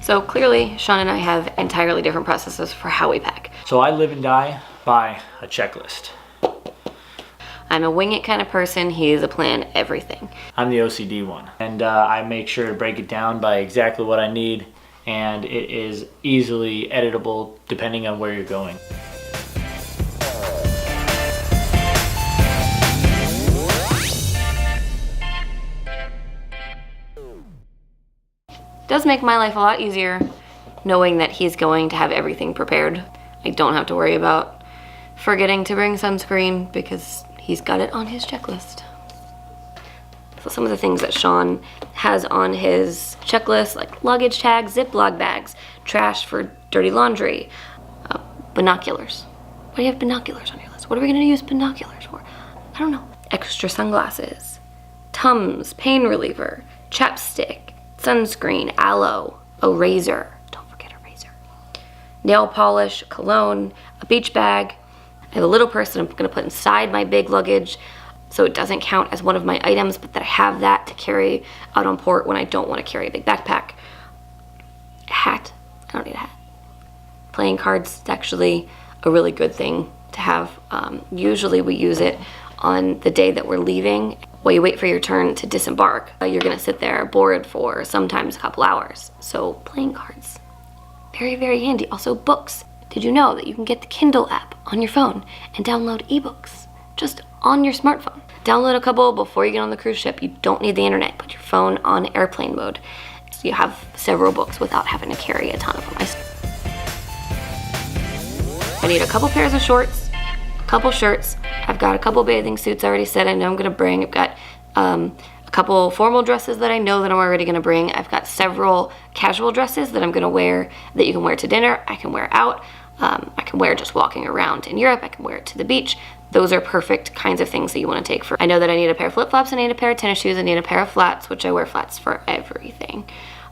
So clearly, Sean and I have entirely different processes for how we pack. So I live and die by a checklist. I'm a wing it kind of person. He's a plan everything. I'm the OCD one. And I make sure to break it down by exactly what I need, and it is easily editable depending on where you're going. It does make my life a lot easier knowing that he's going to have everything prepared. I don't have to worry about forgetting to bring sunscreen because he's got it on his checklist. So some of the things that Sean has on his checklist, like luggage tags, Ziploc bags, trash for dirty laundry, binoculars. Why do you have binoculars on your list? What are we gonna use binoculars for? I don't know. Extra sunglasses, Tums, pain reliever, chapstick, sunscreen, aloe, a razor. Don't forget a razor. Nail polish, cologne, a beach bag. I have a little purse that I'm gonna put inside my big luggage so it doesn't count as one of my items, but that I have that to carry out on port when I don't want to carry a big backpack. A hat. I don't need a hat. Playing cards is actually a really good thing to have. Usually we use it on the day that we're leaving. While you wait for your turn to disembark, you're gonna sit there bored for sometimes a couple hours. So playing cards, very, very handy. Also books. Did you know that you can get the Kindle app on your phone and download ebooks just on your smartphone? Download a couple before you get on the cruise ship. You don't need the internet. Put your phone on airplane mode. So you have several books without having to carry a ton of them. I need a couple pairs of shorts, a couple shirts. I've got a couple bathing suits already set I know I'm gonna bring. I've got a couple formal dresses that I know that I'm already gonna bring. I've got several casual dresses that I'm gonna wear that you can wear to dinner, I can wear out. I can wear just walking around in Europe. I can wear it to the beach. Those are perfect kinds of things that you want to take for. I know that I need a pair of flip-flops, I need a pair of tennis shoes, I need a pair of flats, which I wear flats for everything.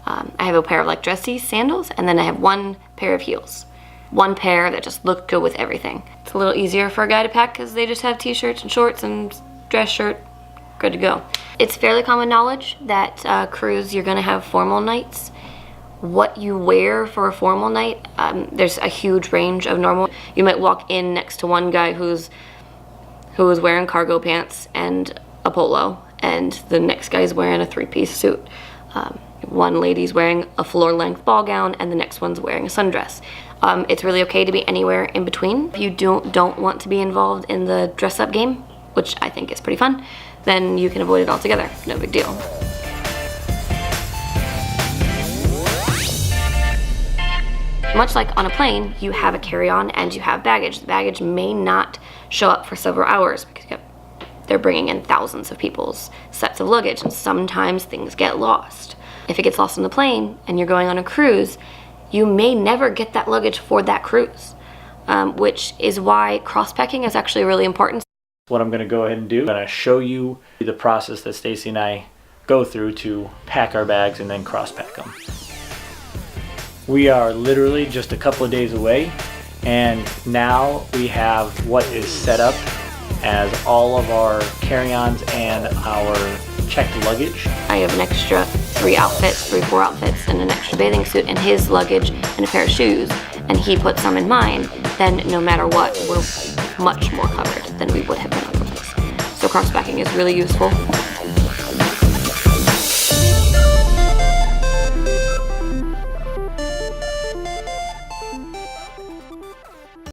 I have a pair of like dressy sandals, and then I have one pair of heels. One pair that just look good with everything. It's a little easier for a guy to pack because they just have t-shirts and shorts and dress shirt, good to go. It's fairly common knowledge that cruise, you're gonna have formal nights. What you wear for a formal night, there's a huge range of normal. You might walk in next to one guy who is wearing cargo pants and a polo, and the next guy's wearing a three-piece suit. One lady's wearing a floor-length ball gown, and the next one's wearing a sundress. It's really okay to be anywhere in between. If you don't want to be involved in the dress-up game, which I think is pretty fun, then you can avoid it altogether. No big deal. Much like on a plane, you have a carry-on and you have baggage. The baggage may not show up for several hours because they're bringing in thousands of people's sets of luggage, and sometimes things get lost. If it gets lost on the plane and you're going on a cruise, you may never get that luggage for that cruise, which is why cross-packing is actually really important. What I'm gonna go ahead and do, I'm gonna show you the process that Stacey and I go through to pack our bags and then cross-pack them. We are literally just a couple of days away, and now we have what is set up as all of our carry-ons and our checked luggage. I have an extra 4 outfits, and an extra bathing suit in his luggage and a pair of shoes, and he put some in mine, then no matter what, we're much more covered than we would have been otherwise. So cross-packing is really useful.